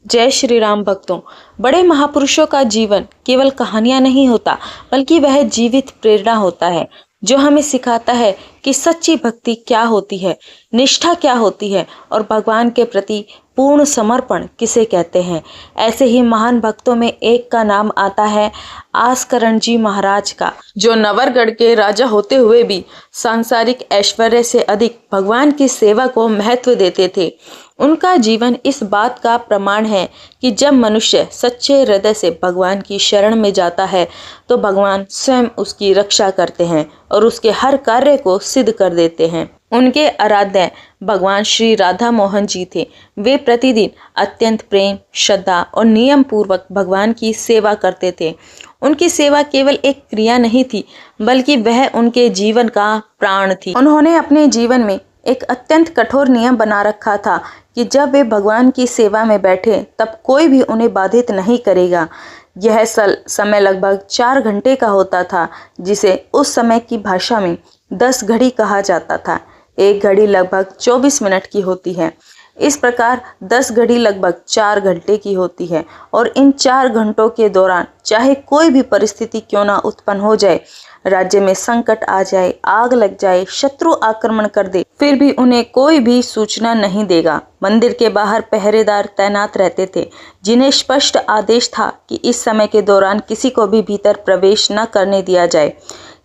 जय श्री राम भक्तों। बड़े महापुरुषों का जीवन केवल कहानियां नहीं होता, बल्कि वह जीवित प्रेरणा होता है जो हमें सिखाता है कि सच्ची भक्ति क्या होती है, निष्ठा क्या होती है और भगवान के प्रति पूर्ण समर्पण किसे कहते हैं। ऐसे ही महान भक्तों में एक का नाम आता है आस्करण जी महाराज का, जो नवरगढ़ के राजा होते हुए भी सांसारिक ऐश्वर्य से अधिक भगवान की सेवा को महत्व देते थे। उनका जीवन इस बात का प्रमाण है कि जब मनुष्य सच्चे हृदय से भगवान की शरण में जाता है तो भगवान स्वयं उसकी रक्षा करते हैं और उसके हर कार्य को सिद्ध कर देते हैं। उनके आराध्य भगवान श्री राधा मोहन जी थे। वे प्रतिदिन अत्यंत प्रेम, श्रद्धा और नियम पूर्वक भगवान की सेवा करते थे। उनकी सेवा केवल एक क्रिया नहीं थी, बल्कि वह उनके जीवन का प्राण थी। उन्होंने अपने जीवन में एक अत्यंत कठोर नियम बना रखा था कि जब वे भगवान की सेवा में बैठे तब कोई भी उन्हें बाधित नहीं करेगा। यह समय लगभग 4 घंटे का होता था, जिसे उस समय की भाषा में 10 घड़ी कहा जाता था। एक घड़ी लगभग 24 मिनट की होती है। इस प्रकार 10 घड़ी लगभग 4 घंटे की होती है और इन 4 घंटों के दौरान चाहे कोई भी परिस्थिति क्यों ना उत्पन्न हो जाए, राज्य में संकट आ जाए, आग लग जाए, शत्रु आक्रमण कर दे, फिर भी उन्हें कोई भी सूचना नहीं देगा। मंदिर के बाहर पहरेदार तैनात रहते थे, जिन्हें स्पष्ट आदेश था कि इस समय के दौरान किसी को भी भीतर प्रवेश न करने दिया जाए।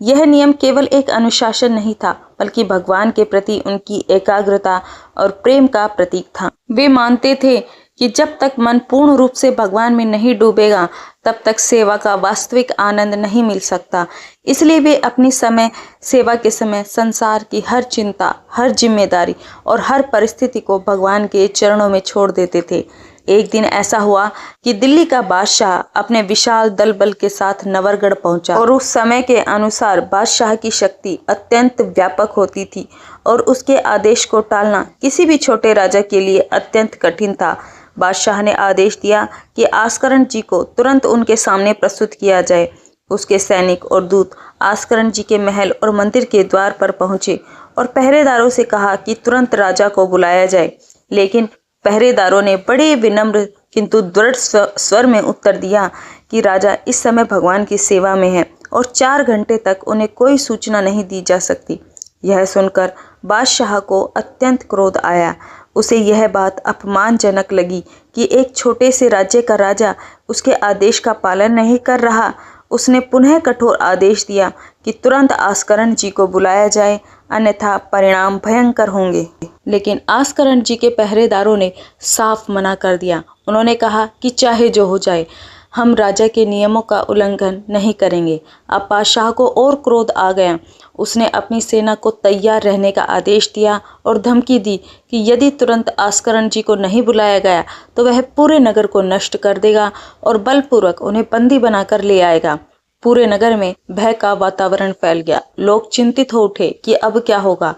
यह नियम केवल एक अनुशासन नहीं था, बल्कि भगवान के प्रति उनकी एकाग्रता और प्रेम का प्रतीक था। वे मानते थे कि जब तक मन पूर्ण रूप से भगवान में नहीं डूबेगा, तब तक सेवा का वास्तविक आनंद नहीं मिल सकता। इसलिए वे अपनी सेवा के समय संसार की हर चिंता, हर जिम्मेदारी और हर परिस्थिति को भगवान के चरणों में छोड़ देते थे। एक दिन ऐसा हुआ कि दिल्ली का बादशाह अपने विशाल दल बल के साथ नवरगढ़ पहुंचा और उस समय के अनुसार बादशाह की शक्ति अत्यंत व्यापक होती थी और उसके आदेश को टालना किसी भी छोटे राजा के लिए अत्यंत कठिन था। बादशाह ने आदेश दिया कि आस्करण जी को तुरंत उनके सामने प्रस्तुत किया जाए। उसके सैनिक और दूत आस्करण जी के महल और मंदिर के द्वार पर पहुंचे और पहरेदारों से कहा कि तुरंत राजा को बुलाया जाए। लेकिन पहरेदारों ने बड़े विनम्र किंतु दृढ़ स्वर में उत्तर दिया कि राजा इस समय भगवान की सेवा में है और 4 घंटे तक उन्हें कोई सूचना नहीं दी जा सकती। यह सुनकर बादशाह को अत्यंत क्रोध आया। उसे यह बात अपमानजनक लगी कि एक छोटे से राज्य का राजा उसके आदेश का पालन नहीं कर रहा। उसने पुनः कठोर आदेश दिया कि तुरंत आस्करण जी को बुलाया जाए, अन्यथा परिणाम भयंकर होंगे। लेकिन आस्करण जी के पहरेदारों ने साफ मना कर दिया। उन्होंने कहा कि चाहे जो हो जाए, हम राजा के नियमों का उल्लंघन नहीं करेंगे। अब बादशाह को और क्रोध आ गया। उसने अपनी सेना को तैयार रहने का आदेश दिया और धमकी दी कि यदि तुरंत आस्करण जी को नहीं बुलाया गया तो वह पूरे नगर को नष्ट कर देगा और बलपूर्वक उन्हें बंदी बनाकर ले आएगा। पूरे नगर में भय का वातावरण फैल गया। लोग चिंतित हो उठे कि अब क्या होगा।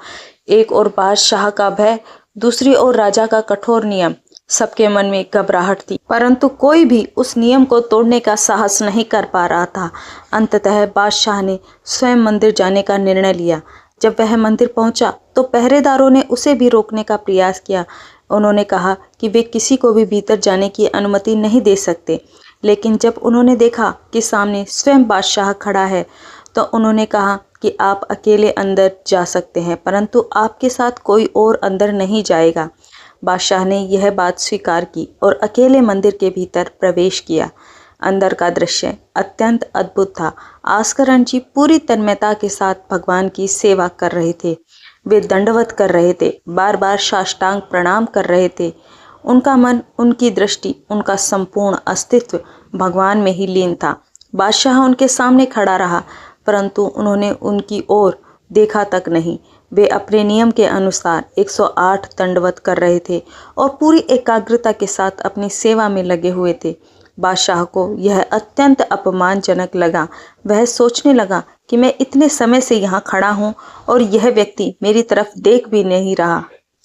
एक ओर बादशाह का भय, दूसरी ओर राजा का कठोर नियम। सबके मन में घबराहट थी, परंतु कोई भी उस नियम को तोड़ने का साहस नहीं कर पा रहा था। अंततः बादशाह ने स्वयं मंदिर जाने का निर्णय लिया। जब वह मंदिर पहुंचा तो पहरेदारों ने उसे भी रोकने का प्रयास किया। उन्होंने कहा कि वे किसी को भी भीतर जाने की अनुमति नहीं दे सकते। लेकिन जब उन्होंने देखा कि सामने स्वयं बादशाह खड़ा है, तो उन्होंने कहा कि आप अकेले अंदर जा सकते हैं, परंतु आपके साथ कोई और अंदर नहीं जाएगा। बादशाह ने यह बात स्वीकार की और अकेले मंदिर के भीतर प्रवेश किया। अंदर का दृश्य अत्यंत अद्भुत था। आस्करण जी पूरी तन्मयता के साथ भगवान की सेवा कर रहे थे। वे दंडवत कर रहे थे, बार बार साष्टांग प्रणाम कर रहे थे। उनका मन, उनकी दृष्टि, उनका संपूर्ण अस्तित्व भगवान में ही लीन था। बादशाह उनके सामने खड़ा रहा, परंतु उन्होंने उनकी ओर देखा तक नहीं। वे अपने नियम के अनुसार 108 दंडवत कर रहे थे और पूरी एकाग्रता के साथ अपनी सेवा में लगे हुए थे। बादशाह को यह अत्यंत अपमानजनक लगा। वह सोचने लगा कि मैं इतने समय से यहाँ खड़ा हूँ और यह व्यक्ति मेरी तरफ देख भी नहीं रहा।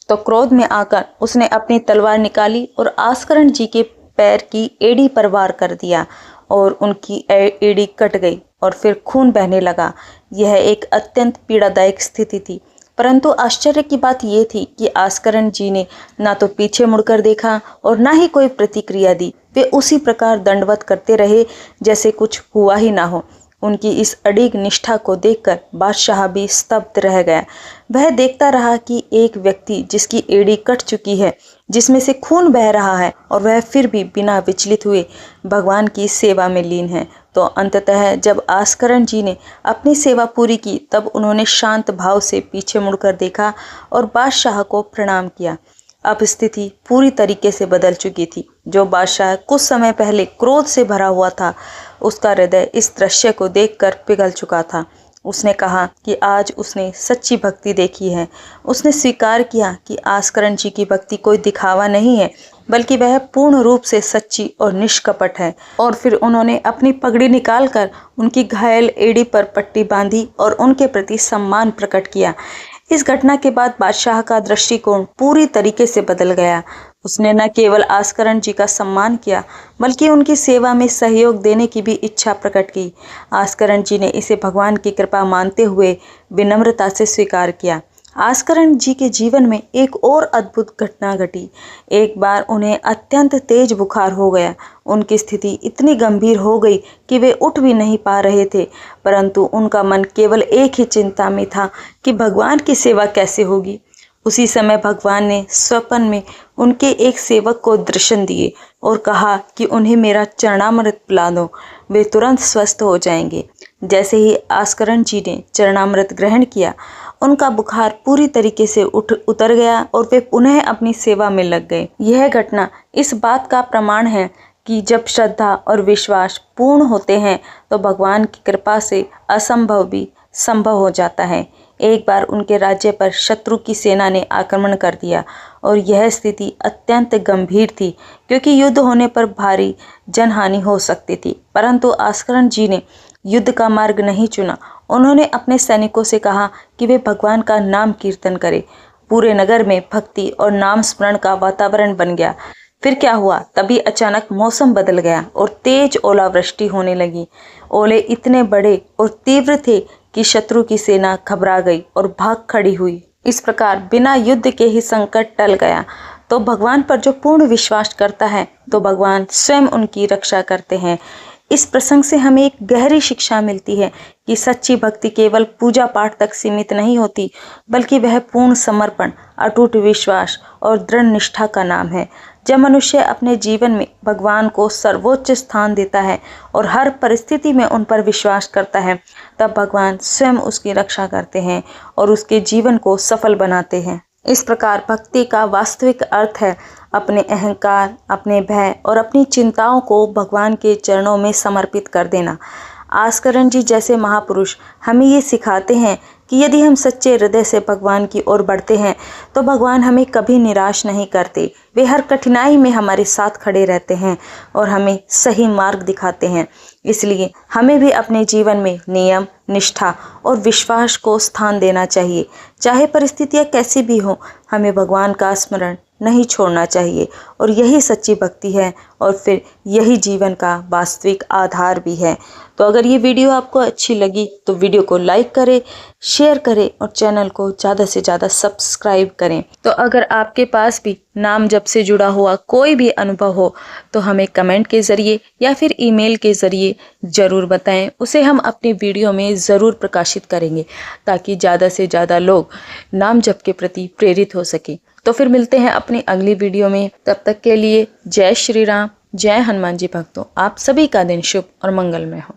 तो क्रोध में आकर उसने अपनी तलवार निकाली और आस्करण जी के पैर की एड़ी पर वार कर दिया और उनकी एड़ी कट गई और फिर खून बहने लगा। यह एक अत्यंत पीड़ादायक स्थिति थी। परंतु आश्चर्य की बात ये थी कि आस्करण जी ने ना तो पीछे मुड़कर देखा और ना ही कोई प्रतिक्रिया दी। वे उसी प्रकार दंडवत करते रहे जैसे कुछ हुआ ही ना हो। उनकी इस अडिग निष्ठा को देखकर बादशाह भी स्तब्ध रह गया। वह देखता रहा कि एक व्यक्ति जिसकी एड़ी कट चुकी है, जिसमें से खून बह रहा है, और वह फिर भी बिना विचलित हुए भगवान की सेवा में लीन है। तो अंततः जब आस्करण जी ने अपनी सेवा पूरी की, तब उन्होंने शांत भाव से पीछे मुड़कर देखा और बादशाह को प्रणाम किया। अब स्थिति पूरी तरीके से बदल चुकी थी। जो बादशाह कुछ समय पहले क्रोध से भरा हुआ था, उसका हृदय इस दृश्य को देखकर पिघल चुका था। उसने कहा कि आज उसने सच्ची भक्ति देखी है। उसने स्वीकार किया कि आस्करण जी की भक्ति कोई दिखावा नहीं है, बल्कि वह पूर्ण रूप से सच्ची और निष्कपट है। और फिर उन्होंने अपनी पगड़ी निकालकर उनकी घायल एड़ी पर पट्टी बांधी और उनके प्रति सम्मान प्रकट किया। इस घटना के बाद बादशाह का दृष्टिकोण पूरी तरीके से बदल गया। उसने न केवल आस्करण जी का सम्मान किया, बल्कि उनकी सेवा में सहयोग देने की भी इच्छा प्रकट की। आस्करण जी ने इसे भगवान की कृपा मानते हुए विनम्रता से स्वीकार किया। आस्करण जी के जीवन में एक और अद्भुत घटना घटी। एक बार उन्हें अत्यंत तेज बुखार हो गया। उनकी स्थिति इतनी गंभीर हो गई कि वे उठ भी नहीं पा रहे थे, परंतु उनका मन केवल एक ही चिंता में था कि भगवान की सेवा कैसे होगी। उसी समय भगवान ने स्वप्न में उनके एक सेवक को दर्शन दिए और कहा कि उन्हें मेरा चरणामृत पिला दो, वे तुरंत स्वस्थ हो जाएंगे। जैसे ही आस्करण जी ने चरणामृत ग्रहण किया, उनका बुखार पूरी तरीके से उतर गया और वे पुनः अपनी सेवा में लग गए। यह घटना इस बात का प्रमाण है कि जब श्रद्धा और विश्वास पूर्ण होते हैं तो भगवान की कृपा से असंभव भी संभव हो जाता है। एक बार उनके राज्य पर शत्रु की सेना ने आक्रमण कर दिया और यह स्थिति अत्यंत गंभीर थी, क्योंकि युद्ध होने पर भारी जनहानि हो सकती थी। परंतु आस्करण जी ने युद्ध का मार्ग नहीं चुना। उन्होंने अपने सैनिकों से कहा कि वे भगवान का नाम कीर्तन करें। पूरे नगर में भक्ति और नाम स्मरण का वातावरण बन गया। फिर क्या हुआ, तभी अचानक मौसम बदल गया और तेज ओलावृष्टि होने लगी। ओले इतने बड़े और तीव्र थे कि शत्रु की सेना घबरा गई और भाग खड़ी हुई। इस प्रकार बिना युद्ध के ही संकट टल गया। तो भगवान पर जो पूर्ण विश्वास करता है, तो भगवान स्वयं उनकी रक्षा करते हैं। इस प्रसंग से हमें एक गहरी शिक्षा मिलती है कि सच्ची भक्ति केवल पूजा पाठ तक सीमित नहीं होती, बल्कि वह पूर्ण समर्पण, अटूट विश्वास और दृढ़ निष्ठा का नाम है। जब मनुष्य अपने जीवन में भगवान को सर्वोच्च स्थान देता है और हर परिस्थिति में उन पर विश्वास करता है, तब भगवान स्वयं उसकी रक्षा करते हैं और उसके जीवन को सफल बनाते हैं। इस प्रकार भक्ति का वास्तविक अर्थ है अपने अहंकार, अपने भय और अपनी चिंताओं को भगवान के चरणों में समर्पित कर देना। आस्करण जी जैसे महापुरुष हमें ये सिखाते हैं कि यदि हम सच्चे हृदय से भगवान की ओर बढ़ते हैं, तो भगवान हमें कभी निराश नहीं करते। वे हर कठिनाई में हमारे साथ खड़े रहते हैं और हमें सही मार्ग दिखाते हैं। इसलिए हमें भी अपने जीवन में नियम, निष्ठा और विश्वास को स्थान देना चाहिए। चाहे परिस्थितियाँ कैसी भी हो, हमें भगवान का स्मरण नहीं छोड़ना चाहिए। और यही सच्ची भक्ति है और फिर यही जीवन का वास्तविक आधार भी है। तो अगर ये वीडियो आपको अच्छी लगी तो वीडियो को लाइक करें, शेयर करें और चैनल को ज़्यादा से ज़्यादा सब्सक्राइब करें। तो अगर आपके पास भी नाम जप से जुड़ा हुआ कोई भी अनुभव हो तो हमें कमेंट के ज़रिए या फिर ईमेल के ज़रिए ज़रूर बताएं। उसे हम अपनी वीडियो में ज़रूर प्रकाशित करेंगे ताकि ज़्यादा से ज़्यादा लोग नाम जप के प्रति प्रेरित हो सके। तो फिर मिलते हैं अपनी अगली वीडियो में। तब तक के लिए जय श्री राम, जय हनुमान जी भक्तों। आप सभी का दिन शुभ और मंगलमय हो।